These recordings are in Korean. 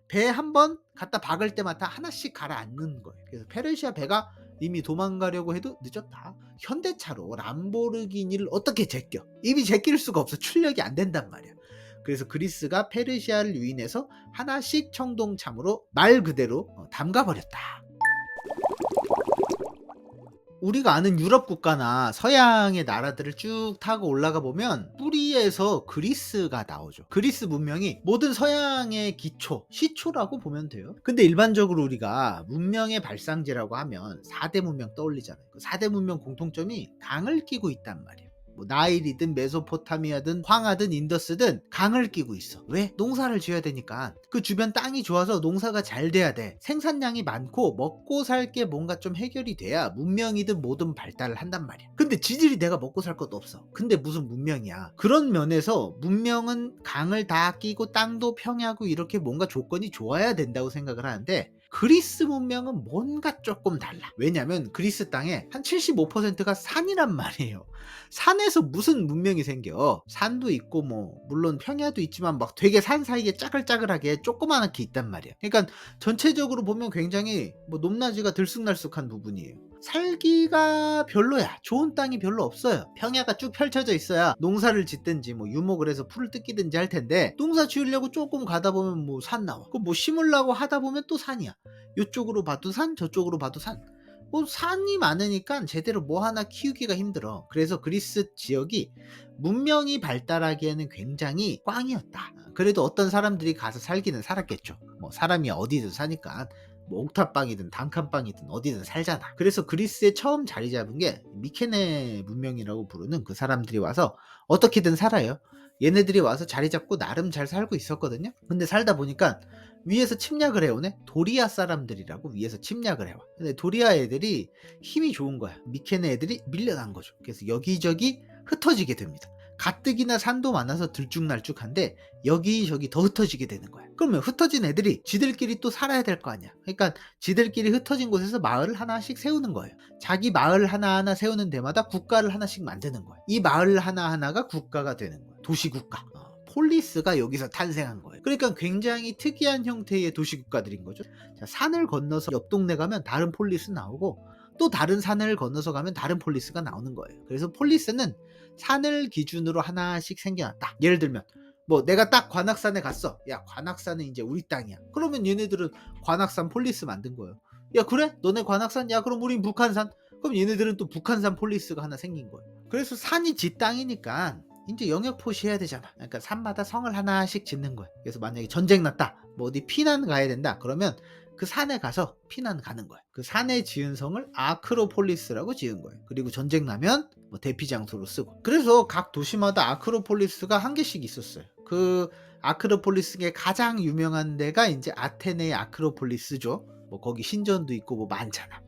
배 한 번 갖다 박을 때마다 하나씩 가라앉는 거예요. 그래서 페르시아 배가 이미 도망가려고 해도 늦었다. 현대차로 람보르기니를 어떻게 제껴? 이미 제낄 수가 없어. 출력이 안 된단 말이야. 그래서 그리스가 페르시아를 유인해서 하나씩 청동참으로 말 그대로 담가버렸다. 우리가 아는 유럽 국가나 서양의 나라들을 쭉 타고 올라가 보면 뿌리에서 그리스가 나오죠. 그리스 문명이 모든 서양의 기초, 시초라고 보면 돼요. 근데 일반적으로 우리가 문명의 발상지라고 하면 4대 문명 떠올리잖아요. 그 4대 문명 공통점이 강을 끼고 있단 말이에요. 뭐 나일이든 메소포타미아든 황하든 인더스든 강을 끼고 있어. 왜? 농사를 지어야 되니까. 그 주변 땅이 좋아서 농사가 잘 돼야 돼. 생산량이 많고 먹고 살 게 뭔가 좀 해결이 돼야 문명이든 뭐든 발달을 한단 말이야. 근데 지들이 내가 먹고 살 것도 없어. 근데 무슨 문명이야. 그런 면에서 문명은 강을 다 끼고 땅도 평야고 이렇게 뭔가 조건이 좋아야 된다고 생각을 하는데, 그리스 문명은 뭔가 조금 달라. 왜냐면 그리스 땅에 한 75%가 산이란 말이에요. 산에서 무슨 문명이 생겨? 산도 있고 뭐 물론 평야도 있지만 막 되게 산 사이에 짜글짜글하게 조그마하게 있단 말이야. 그러니까 전체적으로 보면 굉장히 뭐 높낮이가 들쑥날쑥한 부분이에요. 살기가 별로야. 좋은 땅이 별로 없어요. 평야가 쭉 펼쳐져 있어야 농사를 짓든지 뭐 유목을 해서 풀을 뜯기든지 할 텐데, 농사 지으려고 조금 가다 보면 뭐 산 나와. 그 뭐 심으려고 하다 보면 또 산이야. 요쪽으로 봐도 산, 저쪽으로 봐도 산. 뭐 산이 많으니까 제대로 뭐 하나 키우기가 힘들어. 그래서 그리스 지역이 문명이 발달하기에는 굉장히 꽝이었다. 그래도 어떤 사람들이 가서 살기는 살았겠죠. 뭐 사람이 어디든 사니까 뭐 옥탑방이든 단칸방이든 어디든 살잖아. 그래서 그리스에 처음 자리 잡은 게 미케네 문명이라고 부르는 그 사람들이 와서 어떻게든 살아요. 얘네들이 와서 자리 잡고 나름 잘 살고 있었거든요. 근데 살다 보니까 위에서 침략을 해오네. 도리아 사람들이라고 위에서 침략을 해와. 근데 도리아 애들이 힘이 좋은 거야. 미케네 애들이 밀려난 거죠. 그래서 여기저기 흩어지게 됩니다. 가뜩이나 산도 많아서 들쭉날쭉한데 여기저기 더 흩어지게 되는 거야. 그러면 흩어진 애들이 지들끼리 또 살아야 될 거 아니야. 그러니까 지들끼리 흩어진 곳에서 마을을 하나씩 세우는 거예요. 자기 마을 하나하나 세우는 데마다 국가를 하나씩 만드는 거예요. 이 마을 하나하나가 국가가 되는 거예요. 도시국가. 폴리스가 여기서 탄생한 거예요. 그러니까 굉장히 특이한 형태의 도시국가들인 거죠. 자, 산을 건너서 옆 동네 가면 다른 폴리스 나오고, 또 다른 산을 건너서 가면 다른 폴리스가 나오는 거예요. 그래서 폴리스는 산을 기준으로 하나씩 생겨났다. 예를 들면 뭐 내가 딱 관악산에 갔어. 야, 관악산은 이제 우리 땅이야. 그러면 얘네들은 관악산 폴리스 만든 거예요. 야, 그래? 너네 관악산? 야, 그럼 우린 북한산? 그럼 얘네들은 또 북한산 폴리스가 하나 생긴 거예요. 그래서 산이 지 땅이니까 이제 영역 표시해야 되잖아. 그러니까 산마다 성을 하나씩 짓는 거야. 그래서 만약에 전쟁 났다, 뭐 어디 피난 가야 된다, 그러면 그 산에 가서 피난 가는 거야. 그 산에 지은 성을 아크로폴리스라고 지은 거예요. 그리고 전쟁 나면 뭐 대피 장소로 쓰고. 그래서 각 도시마다 아크로폴리스가 한 개씩 있었어요. 그 아크로폴리스의 가장 유명한 데가 이제 아테네의 아크로폴리스죠. 뭐 거기 신전도 있고 뭐 많잖아.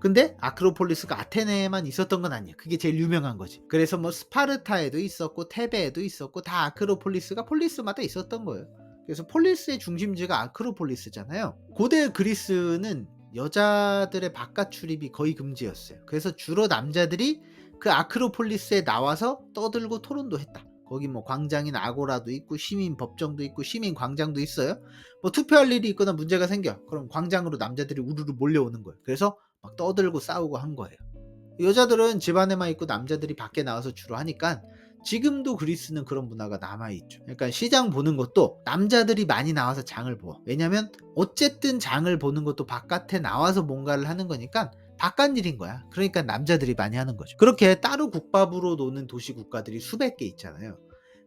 근데 아크로폴리스가 아테네에만 있었던 건 아니야. 그게 제일 유명한 거지. 그래서 뭐 스파르타에도 있었고 테베에도 있었고 다 아크로폴리스가 폴리스마다 있었던 거예요. 그래서 폴리스의 중심지가 아크로폴리스잖아요. 고대 그리스는 여자들의 바깥 출입이 거의 금지였어요. 그래서 주로 남자들이 그 아크로폴리스에 나와서 떠들고 토론도 했다. 거기 뭐 광장인 아고라도 있고 시민 법정도 있고 시민 광장도 있어요. 뭐 투표할 일이 있거나 문제가 생겨. 그럼 광장으로 남자들이 우르르 몰려오는 거예요. 그래서 막 떠들고 싸우고 한 거예요. 여자들은 집 안에만 있고 남자들이 밖에 나와서 주로 하니까 지금도 그리스는 그런 문화가 남아있죠. 그러니까 시장 보는 것도 남자들이 많이 나와서 장을 보. 왜냐면 어쨌든 장을 보는 것도 바깥에 나와서 뭔가를 하는 거니까 바깥 일인 거야. 그러니까 남자들이 많이 하는 거죠. 그렇게 따로 국밥으로 노는 도시 국가들이 수백 개 있잖아요.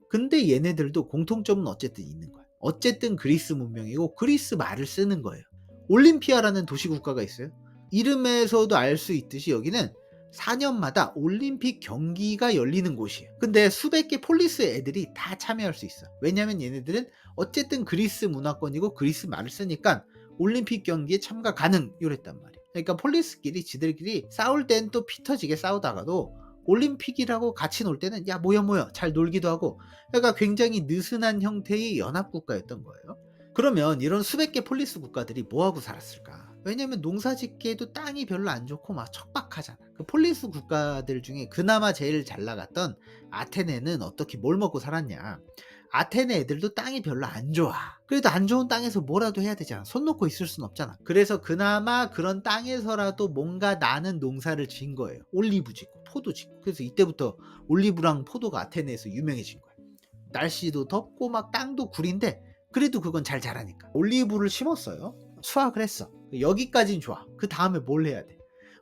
근데 얘네들도 공통점은 어쨌든 있는 거야. 어쨌든 그리스 문명이고 그리스 말을 쓰는 거예요. 올림피아라는 도시 국가가 있어요. 이름에서도 알 수 있듯이 여기는 4년마다 올림픽 경기가 열리는 곳이에요. 근데 수백 개 폴리스 애들이 다 참여할 수 있어. 왜냐면 얘네들은 어쨌든 그리스 문화권이고 그리스 말을 쓰니까 올림픽 경기에 참가 가능 이랬단 말이에요. 그러니까 폴리스끼리 지들끼리 싸울 땐 또 피 터지게 싸우다가도 올림픽이라고 같이 놀 때는 야, 모여 잘 놀기도 하고, 그러니까 굉장히 느슨한 형태의 연합국가였던 거예요. 그러면 이런 수백 개 폴리스 국가들이 뭐하고 살았을까? 왜냐면 농사 짓기에도 땅이 별로 안 좋고 막 척박하잖아. 그 폴리스 국가들 중에 그나마 제일 잘 나갔던 아테네는 어떻게 뭘 먹고 살았냐? 아테네 애들도 땅이 별로 안 좋아. 그래도 안 좋은 땅에서 뭐라도 해야 되잖아. 손 놓고 있을 순 없잖아. 그래서 그나마 그런 땅에서라도 뭔가 나는 농사를 지은 거예요. 올리브 짓고 포도 짓고. 그래서 이때부터 올리브랑 포도가 아테네에서 유명해진 거예요. 날씨도 덥고 막 땅도 구린데 그래도 그건 잘 자라니까. 올리브를 심었어요. 수확을 했어. 여기까진 좋아. 그 다음에 뭘 해야 돼?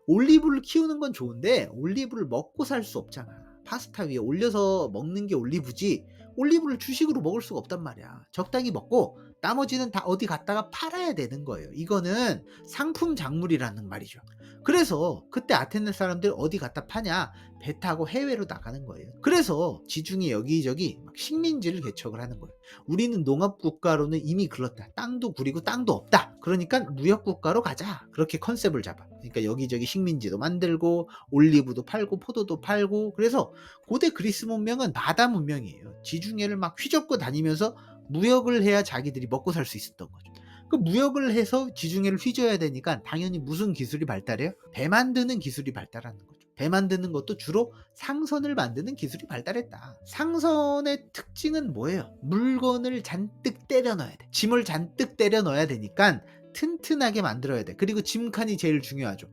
올리브를 키우는 건 좋은데 올리브를 먹고 살 수 없잖아. 파스타 위에 올려서 먹는 게 올리브지 올리브를 주식으로 먹을 수가 없단 말이야. 적당히 먹고 나머지는 다 어디 갔다가 팔아야 되는 거예요. 이거는 상품 작물이라는 말이죠. 그래서 그때 아테네 사람들 어디 갖다 파냐? 배 타고 해외로 나가는 거예요. 그래서 지중해 여기저기 막 식민지를 개척을 하는 거예요. 우리는 농업국가로는 이미 글렀다. 땅도 구리고 땅도 없다. 그러니까 무역국가로 가자. 그렇게 컨셉을 잡아. 그러니까 여기저기 식민지도 만들고 올리브도 팔고 포도도 팔고. 그래서 고대 그리스 문명은 바다 문명이에요. 지중해를 막 휘젓고 다니면서 무역을 해야 자기들이 먹고 살 수 있었던 거죠. 그 무역을 해서 지중해를 휘저어야 되니까 당연히 무슨 기술이 발달해요? 배 만드는 기술이 발달하는 거죠. 배 만드는 것도 주로 상선을 만드는 기술이 발달했다. 상선의 특징은 뭐예요? 물건을 잔뜩 때려 넣어야 돼. 짐을 잔뜩 때려 넣어야 되니까 튼튼하게 만들어야 돼. 그리고 짐칸이 제일 중요하죠.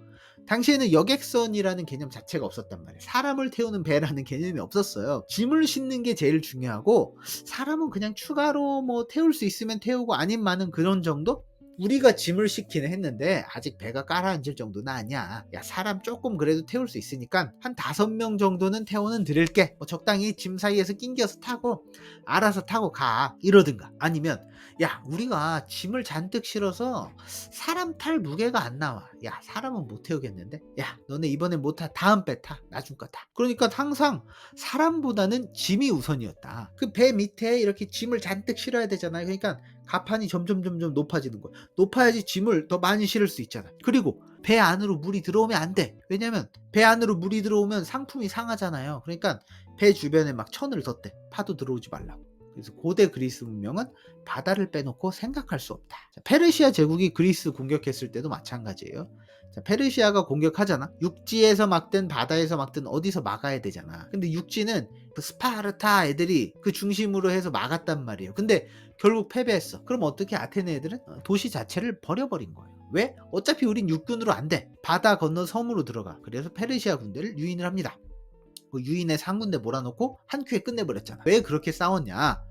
당시에는 여객선이라는 개념 자체가 없었단 말이에요. 사람을 태우는 배라는 개념이 없었어요. 짐을 싣는 게 제일 중요하고 사람은 그냥 추가로 뭐 태울 수 있으면 태우고 아니면은 그런 정도? 우리가 짐을 싣기는 했는데 아직 배가 가라앉을 정도는 아니야. 야, 사람 조금 그래도 태울 수 있으니까 한 5명 정도는 태워는 드릴게. 뭐 적당히 짐 사이에서 낑겨서 타고 알아서 타고 가. 이러든가. 아니면 야, 우리가 짐을 잔뜩 실어서 사람 탈 무게가 안 나와. 야, 사람은 못 태우겠는데? 야, 너네 이번에 못 타. 다음 배 타. 나중 거 타. 그러니까 항상 사람보다는 짐이 우선이었다. 그 배 밑에 이렇게 짐을 잔뜩 실어야 되잖아요. 그러니까 가판이 점점 높아지는 거야. 높아야지 짐을 더 많이 실을 수 있잖아. 그리고 배 안으로 물이 들어오면 안 돼. 왜냐면 배 안으로 물이 들어오면 상품이 상하잖아요. 그러니까 배 주변에 막 천을 덧대. 파도 들어오지 말라고. 그래서 고대 그리스 문명은 바다를 빼놓고 생각할 수 없다. 자, 페르시아 제국이 그리스 공격했을 때도 마찬가지예요. 자, 페르시아가 공격하잖아. 육지에서 막든 바다에서 막든 어디서 막아야 되잖아. 근데 육지는 그 스파르타 애들이 그 중심으로 해서 막았단 말이에요. 근데 결국 패배했어. 그럼 어떻게 아테네 애들은 도시 자체를 버려버린 거예요. 왜? 어차피 우린 육군으로 안 돼. 바다 건너 섬으로 들어가. 그래서 페르시아 군대를 유인을 합니다. 그 유인에 상군대 몰아놓고 한 큐에 끝내버렸잖아. 왜 그렇게 싸웠냐?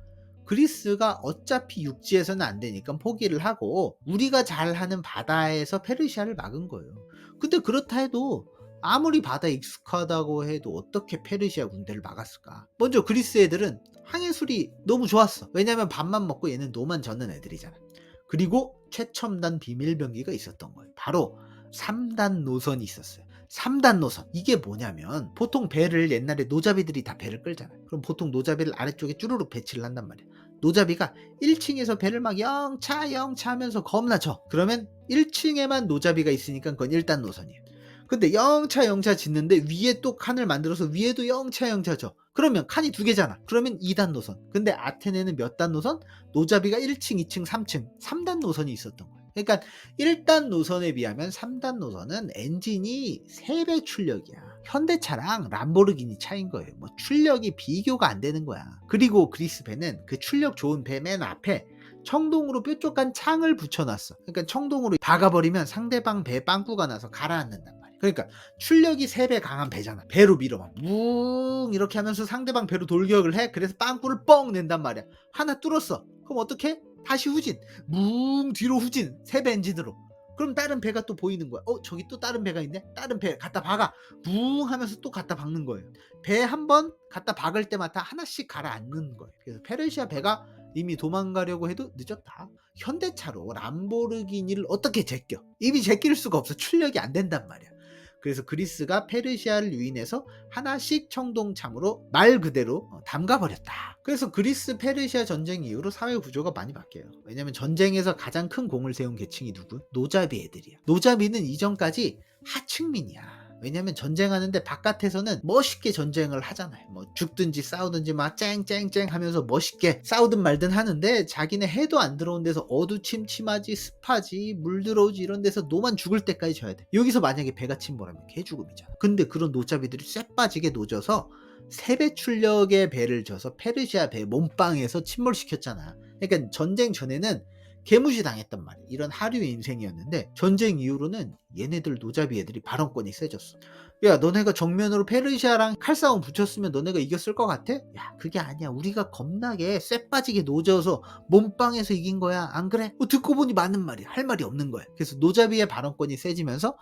그리스가 어차피 육지에서는 안 되니까 포기를 하고 우리가 잘하는 바다에서 페르시아를 막은 거예요. 근데 그렇다 해도 아무리 바다에 익숙하다고 해도 어떻게 페르시아 군대를 막았을까? 먼저 그리스 애들은 항해술이 너무 좋았어. 왜냐면 밥만 먹고 얘는 노만 젓는 애들이잖아. 그리고 최첨단 비밀병기가 있었던 거예요. 바로 3단 노선이 있었어요. 3단 노선. 이게 뭐냐면 보통 배를 옛날에 노자비들이 다 배를 끌잖아요. 그럼 보통 노자비를 아래쪽에 쭈루룩 배치를 한단 말이야. 노자비가 1층에서 배를 막 영차 하면서 겁나 쳐. 그러면 1층에만 노자비가 있으니까 그건 1단 노선이에요. 근데 영차 짓는데 위에 또 칸을 만들어서 위에도 영차 져. 그러면 칸이 2개잖아. 그러면 2단 노선. 근데 아테네는 몇 단 노선? 노자비가 1층, 2층, 3층 3단 노선이 있었던 거예요. 그러니까 1단 노선에 비하면 3단 노선은 엔진이 3배 출력이야. 현대차랑 람보르기니 차인 거예요. 뭐 출력이 비교가 안 되는 거야. 그리고 그리스 배는 그 출력 좋은 배 맨 앞에 청동으로 뾰족한 창을 붙여놨어. 그러니까 청동으로 박아버리면 상대방 배 빵꾸가 나서 가라앉는단 말이야. 그러니까 출력이 3배 강한 배잖아. 배로 밀어봐. 뭉 이렇게 하면서 상대방 배로 돌격을 해. 그래서 빵꾸를 뻥 낸단 말이야. 하나 뚫었어. 그럼 어떻게? 다시 후진. 뭉 뒤로 후진. 3배 엔진으로. 그럼 다른 배가 또 보이는 거야. 저기 또 다른 배가 있네. 다른 배 갖다 박아. 뭉 하면서 또 갖다 박는 거예요. 배 한 번 갖다 박을 때마다 하나씩 가라앉는 거예요. 그래서 페르시아 배가 이미 도망가려고 해도 늦었다. 현대차로 람보르기니를 어떻게 제껴? 이미 제낄 수가 없어. 출력이 안 된단 말이야. 그래서 그리스가 페르시아를 유인해서 하나씩 청동참으로 말 그대로 담가버렸다. 그래서 그리스 페르시아 전쟁 이후로 사회 구조가 많이 바뀌어요. 왜냐면 전쟁에서 가장 큰 공을 세운 계층이 누구? 노자비 애들이야. 노자비는 이전까지 하층민이야. 왜냐면 전쟁하는데 바깥에서는 멋있게 전쟁을 하잖아요. 뭐 죽든지 싸우든지 막 쨍쨍쨍 하면서 멋있게 싸우든 말든 하는데 자기네 해도 안 들어온 데서 어두침침하지 습하지 물 들어오지 이런 데서 노만 죽을 때까지 져야 돼. 여기서 만약에 배가 침몰하면 개죽음이잖아. 근데 그런 노자비들이 쇠 빠지게 노져서 3배 출력의 배를 져서 페르시아 배 몸빵에서 침몰시켰잖아. 그러니까 전쟁 전에는 개무시 당했단 말이야. 이런 하류 인생이었는데 전쟁 이후로는 얘네들 노자비 애들이 발언권이 세졌어. 야, 너네가 정면으로 페르시아랑 칼싸움 붙였으면 너네가 이겼을 것 같아? 야, 그게 아니야. 우리가 겁나게 쇠 빠지게 노져서 몸빵에서 이긴 거야. 안 그래? 듣고 보니 맞는 말이야. 할 말이 없는 거야. 그래서 노자비의 발언권이 세지면서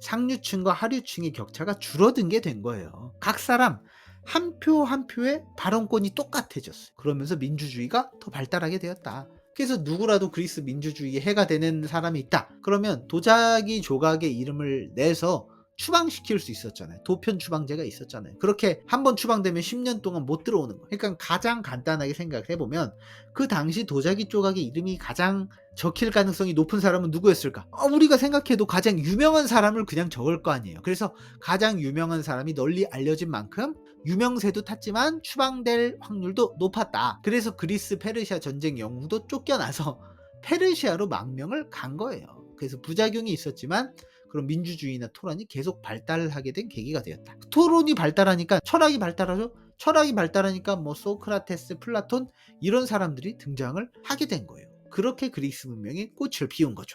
상류층과 하류층의 격차가 줄어든 게 된 거예요. 각 사람 한 표 한 표의 발언권이 똑같아졌어요. 그러면서 민주주의가 더 발달하게 되었다. 그래서 누구라도 그리스 민주주의에 해가 되는 사람이 있다. 그러면 도자기 조각의 이름을 내서 추방시킬 수 있었잖아요. 도편 추방제가 있었잖아요. 그렇게 한번 추방되면 10년 동안 못 들어오는 거예요. 그러니까 가장 간단하게 생각을 해보면 그 당시 도자기 조각의 이름이 가장 적힐 가능성이 높은 사람은 누구였을까? 우리가 생각해도 가장 유명한 사람을 그냥 적을 거 아니에요. 그래서 가장 유명한 사람이 널리 알려진 만큼 유명세도 탔지만 추방될 확률도 높았다. 그래서 그리스 페르시아 전쟁 영웅도 쫓겨나서 페르시아로 망명을 간 거예요. 그래서 부작용이 있었지만 그런 민주주의나 토론이 계속 발달하게 된 계기가 되었다. 토론이 발달하니까 철학이 발달하죠. 철학이 발달하니까 뭐 소크라테스, 플라톤 이런 사람들이 등장을 하게 된 거예요. 그렇게 그리스 문명이 꽃을 피운 거죠.